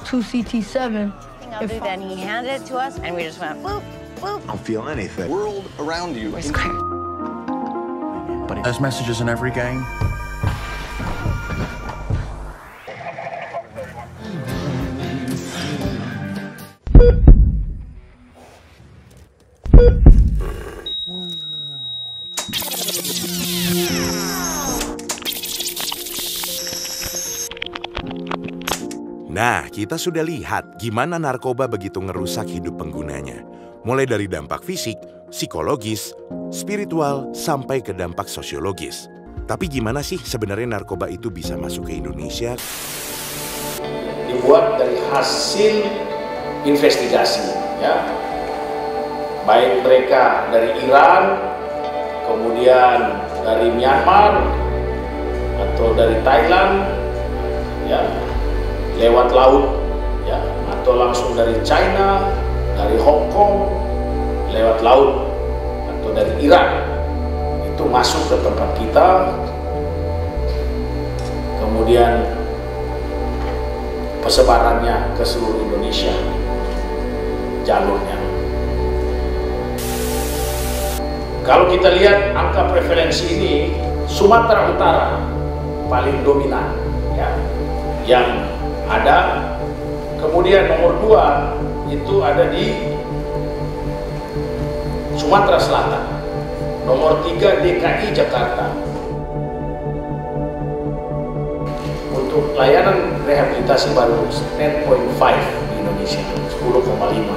2CT7. I'll do that. And he handed it to us, and we just went boop, boop. I don't feel anything. World around you. We're scared. But there's messages in every game. Nah, kita sudah lihat gimana narkoba begitu ngerusak hidup penggunanya. Mulai dari dampak fisik, psikologis, spiritual, sampai ke dampak sosiologis. Tapi gimana sih sebenarnya narkoba itu bisa masuk ke Indonesia? Dibuat dari hasil investigasi, ya. Baik mereka dari Iran, kemudian dari Myanmar, atau dari Thailand, ya, lewat laut, ya, atau langsung dari China, dari Hong Kong, lewat laut, atau dari Iran, itu masuk ke tempat kita, kemudian persebarannya ke seluruh Indonesia, jalurnya. Kalau kita lihat angka prevalensi ini, Sumatera Utara paling dominan, ya, yang ada. Kemudian nomor 2 itu ada di Sumatera Selatan. Nomor 3 DKI Jakarta. Untuk layanan rehabilitasi baru 10.5 di Indonesia, 10,5.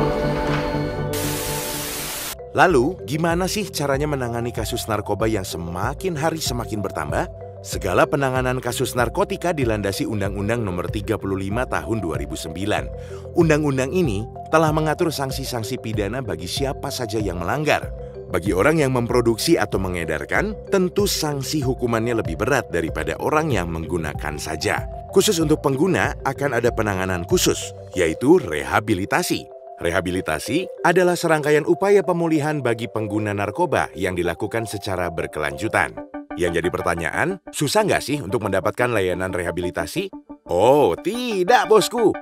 Lalu, gimana sih caranya menangani kasus narkoba yang semakin hari semakin bertambah? Segala penanganan kasus narkotika dilandasi Undang-Undang Nomor 35 Tahun 2009. Undang-undang ini telah mengatur sanksi-sanksi pidana bagi siapa saja yang melanggar. Bagi orang yang memproduksi atau mengedarkan, tentu sanksi hukumannya lebih berat daripada orang yang menggunakan saja. Khusus untuk pengguna akan ada penanganan khusus, yaitu rehabilitasi. Rehabilitasi adalah serangkaian upaya pemulihan bagi pengguna narkoba yang dilakukan secara berkelanjutan. Yang jadi pertanyaan, susah nggak sih untuk mendapatkan layanan rehabilitasi? Oh, tidak bosku.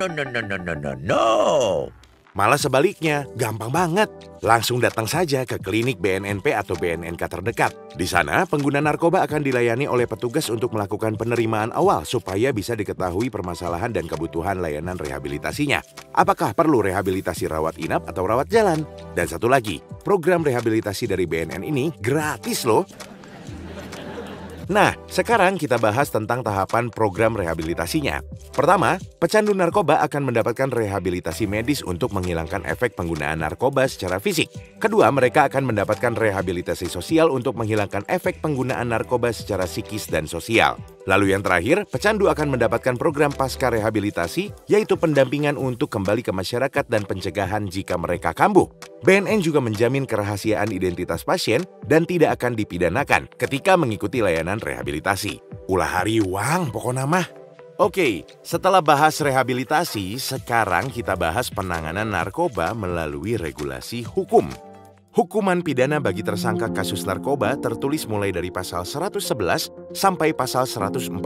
No. Malah sebaliknya, gampang banget. Langsung datang saja ke klinik BNNP atau BNNK terdekat. Di sana, pengguna narkoba akan dilayani oleh petugas untuk melakukan penerimaan awal supaya bisa diketahui permasalahan dan kebutuhan layanan rehabilitasinya. Apakah perlu rehabilitasi rawat inap atau rawat jalan? Dan satu lagi, program rehabilitasi dari BNN ini gratis loh. Nah, sekarang kita bahas tentang tahapan program rehabilitasinya. Pertama, pecandu narkoba akan mendapatkan rehabilitasi medis untuk menghilangkan efek penggunaan narkoba secara fisik. Kedua, mereka akan mendapatkan rehabilitasi sosial untuk menghilangkan efek penggunaan narkoba secara psikis dan sosial. Lalu yang terakhir, pecandu akan mendapatkan program pasca rehabilitasi, yaitu pendampingan untuk kembali ke masyarakat dan pencegahan jika mereka kambuh. BNN juga menjamin kerahasiaan identitas pasien dan tidak akan dipidanakan ketika mengikuti layanan rehabilitasi. Ulah hari uang pokoknya mah. Oke, setelah bahas rehabilitasi, sekarang kita bahas penanganan narkoba melalui regulasi hukum. Hukuman pidana bagi tersangka kasus narkoba tertulis mulai dari pasal 111 sampai pasal 148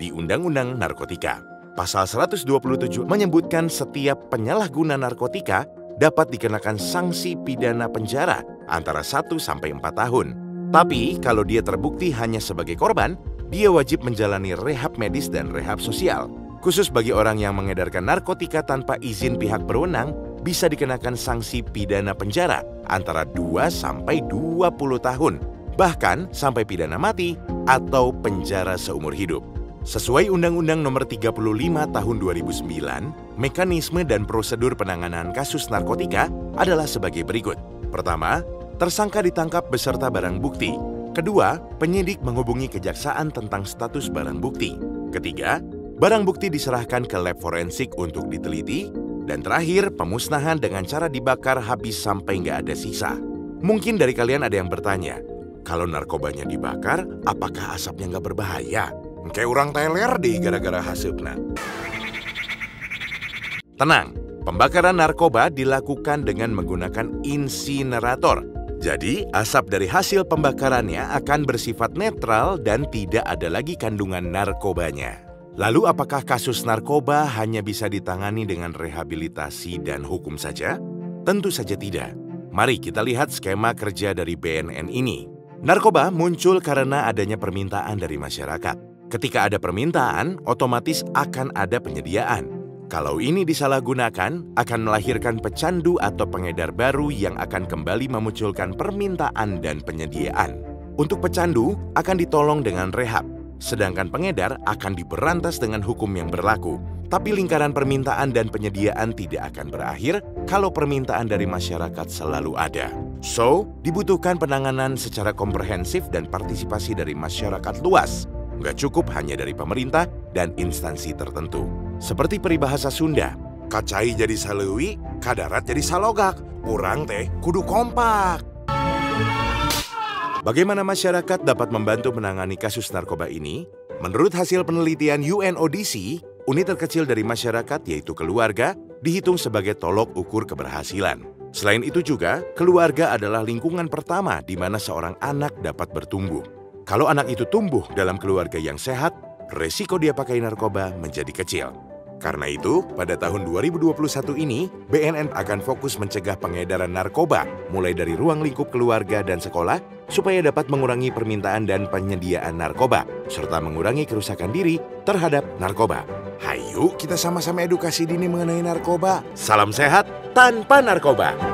di Undang-Undang Narkotika. Pasal 127 menyebutkan setiap penyalahguna narkotika dapat dikenakan sanksi pidana penjara antara 1 sampai 4 tahun. Tapi kalau dia terbukti hanya sebagai korban, dia wajib menjalani rehab medis dan rehab sosial. Khusus bagi orang yang mengedarkan narkotika tanpa izin pihak berwenang, bisa dikenakan sanksi pidana penjara antara 2 sampai 20 tahun, bahkan sampai pidana mati atau penjara seumur hidup. Sesuai Undang-Undang Nomor 35 Tahun 2009, mekanisme dan prosedur penanganan kasus narkotika adalah sebagai berikut. Pertama, tersangka ditangkap beserta barang bukti. Kedua, penyidik menghubungi kejaksaan tentang status barang bukti. Ketiga, barang bukti diserahkan ke lab forensik untuk diteliti. Dan terakhir, pemusnahan dengan cara dibakar habis sampai nggak ada sisa. Mungkin dari kalian ada yang bertanya, kalau narkobanya dibakar, apakah asapnya nggak berbahaya? Kayak orang teler deh gara-gara hasupna. Tenang, pembakaran narkoba dilakukan dengan menggunakan insinerator. Jadi, asap dari hasil pembakarannya akan bersifat netral dan tidak ada lagi kandungan narkobanya. Lalu apakah kasus narkoba hanya bisa ditangani dengan rehabilitasi dan hukum saja? Tentu saja tidak. Mari kita lihat skema kerja dari BNN ini. Narkoba muncul karena adanya permintaan dari masyarakat. Ketika ada permintaan, otomatis akan ada penyediaan. Kalau ini disalahgunakan, akan melahirkan pecandu atau pengedar baru yang akan kembali memunculkan permintaan dan penyediaan. Untuk pecandu akan ditolong dengan rehab. Sedangkan pengedar akan diberantas dengan hukum yang berlaku. Tapi lingkaran permintaan dan penyediaan tidak akan berakhir kalau permintaan dari masyarakat selalu ada. So, dibutuhkan penanganan secara komprehensif dan partisipasi dari masyarakat luas. Nggak cukup hanya dari pemerintah dan instansi tertentu. Seperti peribahasa Sunda, kacai jadi salewi, kadarat jadi salogak. Urang teh kudu kompak. Bagaimana masyarakat dapat membantu menangani kasus narkoba ini? Menurut hasil penelitian UNODC, unit terkecil dari masyarakat yaitu keluarga dihitung sebagai tolok ukur keberhasilan. Selain itu juga, keluarga adalah lingkungan pertama di mana seorang anak dapat bertumbuh. Kalau anak itu tumbuh dalam keluarga yang sehat, resiko dia pakai narkoba menjadi kecil. Karena itu, pada tahun 2021 ini, BNN akan fokus mencegah pengedaran narkoba mulai dari ruang lingkup keluarga dan sekolah supaya dapat mengurangi permintaan dan penyediaan narkoba, serta mengurangi kerusakan diri terhadap narkoba. Hayu kita sama-sama edukasi dini mengenai narkoba. Salam sehat tanpa narkoba.